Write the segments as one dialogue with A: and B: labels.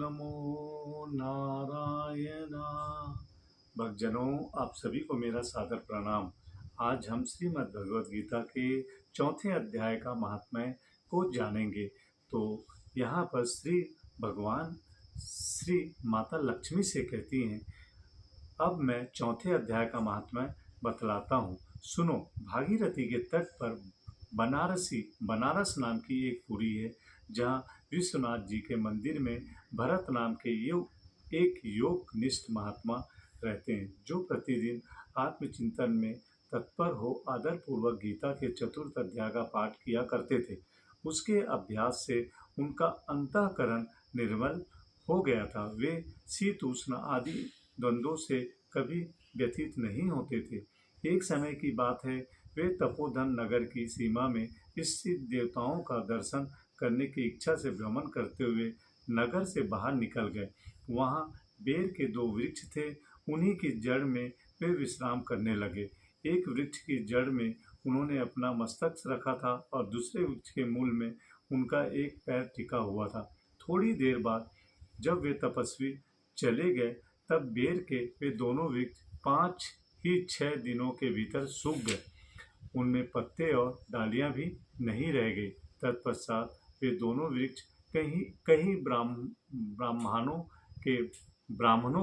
A: नमो नारायण। भक्तजनों, आप सभी को मेरा सादर प्रणाम। आज हम श्रीमद् भगवद गीता के चौथे अध्याय का महात्म्य को जानेंगे। तो यहाँ पर श्री भगवान श्री माता लक्ष्मी से कहती हैं, अब मैं चौथे अध्याय का महात्म्य बतलाता हूँ, सुनो। भागीरथी के तट पर बनारस नाम की एक पुरी है, जहाँ विश्वनाथ जी के मंदिर में भरत नाम के एक योगनिष्ठ महात्मा रहते हैं, जो प्रतिदिन आत्मचिंतन में तत्पर हो आदर पूर्वक गीता के चतुर्थ अध्याय का पाठ किया करते थे। उसके अभ्यास से उनका अंतःकरण निर्मल हो गया था। वे शीत उष्ण आदि द्वंद्वों से कभी व्यथित नहीं होते थे। एक समय की बात है, वे तपोधन नगर की सीमा में स्थित देवताओं का दर्शन करने की इच्छा से भ्रमण करते हुए नगर से बाहर निकल गए। वहाँ बेर के 2 वृक्ष थे, उन्हीं की जड़ में वे विश्राम करने लगे। एक वृक्ष की जड़ में उन्होंने अपना मस्तक रखा था और दूसरे वृक्ष के मूल में उनका एक पैर टिका हुआ था। थोड़ी देर बाद जब वे तपस्वी चले गए, तब बेर के वे दोनों वृक्ष 5 ही 6 दिनों के भीतर सूख गए। उनमें पत्ते और डालियां भी नहीं रह गई। तत्पश्चात वे दोनों वृक्ष कई ब्राह्मणों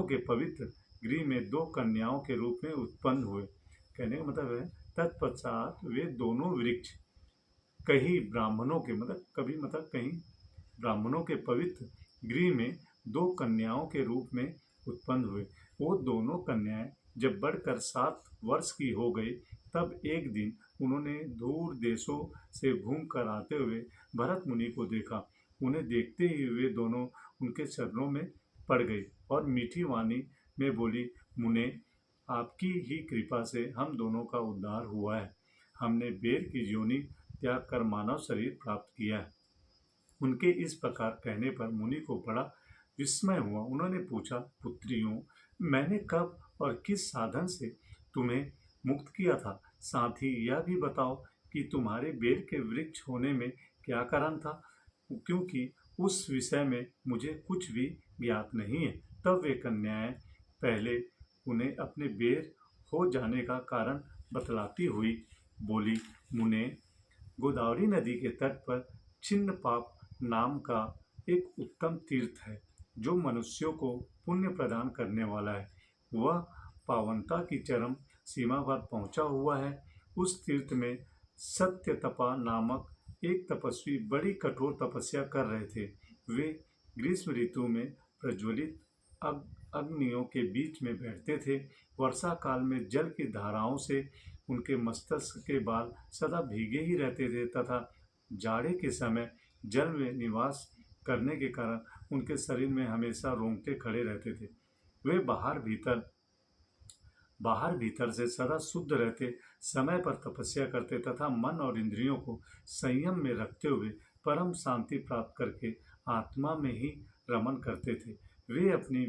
A: के पवित्र गृह में 2 कन्याओं के रूप में उत्पन्न हुए। कहने का मतलब है, तत्पश्चात वे दोनों वृक्ष कहीं ब्राह्मणों के पवित्र गृह में 2 कन्याओं के रूप में उत्पन्न हुए। वो दोनों कन्याएं जब बढ़कर 7 वर्ष की हो गई, तब एक दिन उन्होंने दूर देशों से घूमकर आते हुए भरत मुनि को देखा। उन्हें देखते ही वे दोनों उनके चरणों में पड़ गई और मीठी वाणी में बोली, मुने, आपकी ही कृपा से हम दोनों का उद्धार हुआ है। हमने बेर की योनि त्याग कर मानव शरीर प्राप्त किया है। उनके इस प्रकार कहने पर मुनि को बड़ा विस्मय हुआ। उन्होंने पूछा, पुत्रियों, मैंने कब और किस साधन से तुम्हें मुक्त किया था? साथ ही यह भी बताओ कि तुम्हारे बेर के वृक्ष होने में क्या कारण था, क्योंकि उस विषय में मुझे कुछ भी ज्ञात नहीं है। तब वे कन्याएं पहले उन्हें अपने बेर हो जाने का कारण बतलाती हुई बोली, मुने, गोदावरी नदी के तट पर छिन्नपाप नाम का एक उत्तम तीर्थ है, जो मनुष्यों को पुण्य प्रदान करने वाला है। वह पावनता की चरम सीमा पर पहुंचा हुआ है। उस तीर्थ में सत्यतपा नामक एक तपस्वी बड़ी कठोर तपस्या कर रहे थे। वे ग्रीष्म ऋतु में प्रज्वलित अग्नियों के बीच में बैठते थे। वर्षा काल में जल की धाराओं से उनके मस्तक के बाल सदा भीगे ही रहते थे तथा जाड़े के समय जल में निवास करने के कारण उनके शरीर में हमेशा रोंगटे खड़े रहते थे। वे बाहर भीतर से सदा शुद्ध रहते, समय पर तपस्या करते तथा मन और इंद्रियों को संयम में रखते हुए परम शांति प्राप्त करके आत्मा में ही रमण करते थे। वे अपनी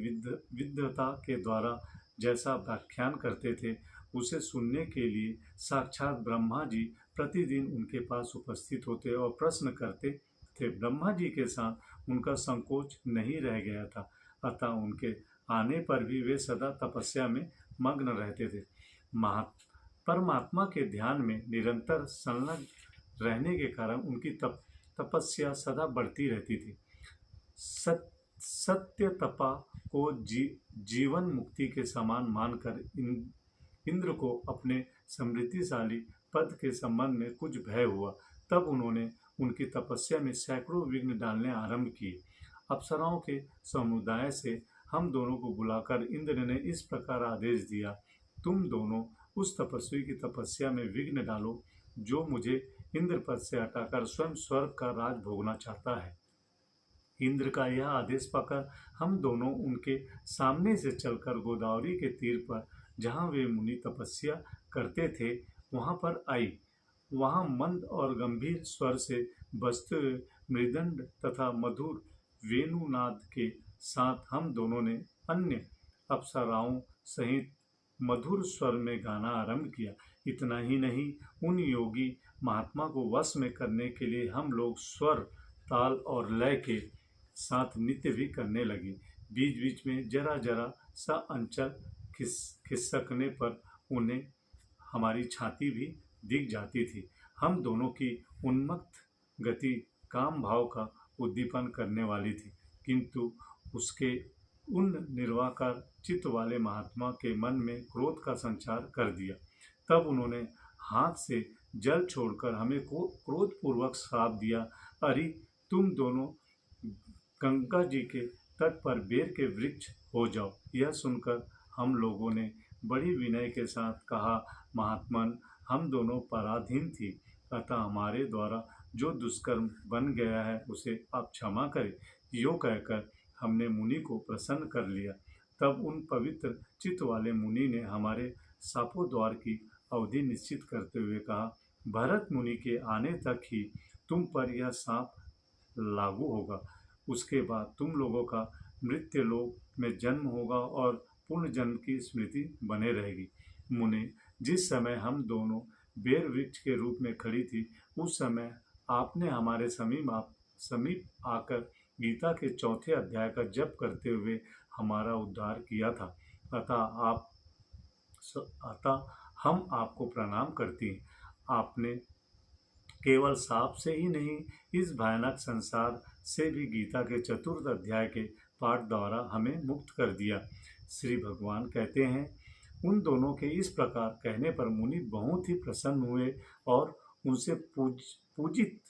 A: विद्वता के द्वारा जैसा व्याख्यान करते थे, उसे सुनने के लिए साक्षात ब्रह्मा जी प्रतिदिन उनके पास उपस्थित होते और प्रश्न करते थे। ब्रह्मा जी के साथ उनका संकोच नहीं रह गया था, अतः उनके आने पर भी वे सदा तपस्या में मग्न रहते थे। परमात्मा के ध्यान में निरंतर संलग्न रहने के कारण उनकी तपस्या सदा बढ़ती रहती थी। सत्य तपा को जीवन मुक्ति के समान मानकर इंद्र को अपने समृद्धिशाली पद के संबंध में कुछ भय हुआ। तब उन्होंने उनकी तपस्या में सैकड़ों विघ्न डालने आरंभ किए। अप्सराओं के समुदाय से हम दोनों को बुलाकर इंद्र ने इस प्रकार आदेश दिया, तुम दोनों उस तपस्वी की तपस्या में विघ्न डालो, जो मुझे इंद्र पद से हटाकर स्वयं स्वर्ग का राज भोगना चाहता है। इंद्र का यह आदेश पाकर हम दोनों उनके सामने से चलकर गोदावरी के तीर पर, जहाँ वे मुनि तपस्या करते थे, वहाँ पर आई। वहाँ मंद और गंभीर स्वर से बजते हुए मृदंड तथा मधुर वेणुनाद के साथ हम दोनों ने अन्य अप्सराओं सहित मधुर स्वर में गाना आरंभ किया। इतना ही नहीं, उन योगी महात्मा को वश में करने के लिए हम लोग स्वर, ताल और लय के साथ नृत्य भी करने लगी। बीच बीच में जरा जरा सा अंचल खिसकने पर उन्हें हमारी छाती भी दिख जाती थी। हम दोनों की उन्मत्त गति काम भाव का उद्दीपन करने वाली थी, किंतु उसके उन निर्वाकार चित्त वाले महात्मा के मन में क्रोध का संचार कर दिया। तब उन्होंने हाथ से जल छोड़कर हमें को क्रोधपूर्वक श्राप दिया, अरे तुम दोनों गंगा जी के तट पर बेर के वृक्ष हो जाओ। यह सुनकर हम लोगों ने बड़ी विनय के साथ कहा, महात्मन, हम दोनों पराधीन थी, अतः हमारे द्वारा जो दुष्कर्म बन गया है उसे आप क्षमा करें। यो कहकर हमने मुनि को प्रसन्न कर लिया। तब उन पवित्र चित्त वाले मुनि ने हमारे शापोद्वार की अवधि निश्चित करते हुए कहा, भरत मुनि के आने तक ही तुम पर यह शाप लागू होगा। उसके बाद तुम लोगों का मृत्युलोक में जन्म होगा और पूर्ण जन्म की स्मृति बने रहेगी। मुने, जिस समय हम दोनों बेर वृक्ष के रूप में खड़ी थी, उस समय आपने हमारे समीप आकर गीता के चौथे अध्याय का जप करते हुए हमारा उद्धार किया था। अतः हम आपको प्रणाम करती हैं। आपने केवल साप से ही नहीं, इस भयानक संसार से भी गीता के चतुर्थ अध्याय के पाठ द्वारा हमें मुक्त कर दिया। श्री भगवान कहते हैं, उन दोनों के इस प्रकार कहने पर मुनि बहुत ही प्रसन्न हुए और उनसे पूजित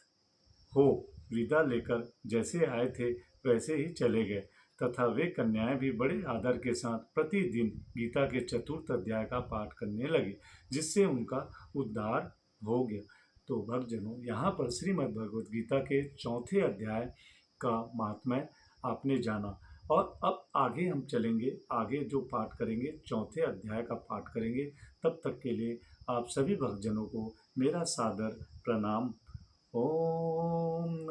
A: हो विदा लेकर जैसे आए थे वैसे ही चले गए, तथा वे कन्याएं भी बड़े आदर के साथ प्रतिदिन गीता के चतुर्थ अध्याय का पाठ करने लगी, जिससे उनका उद्धार हो गया। तो भक्तजनों, यहाँ पर श्रीमद् भगवद गीता के चौथे अध्याय का महात्म्य आपने जाना, और अब आगे हम चलेंगे, आगे जो पाठ करेंगे चौथे अध्याय का पाठ करेंगे। तब तक के लिए आप सभी भक्तजनों को मेरा सादर प्रणाम। ओम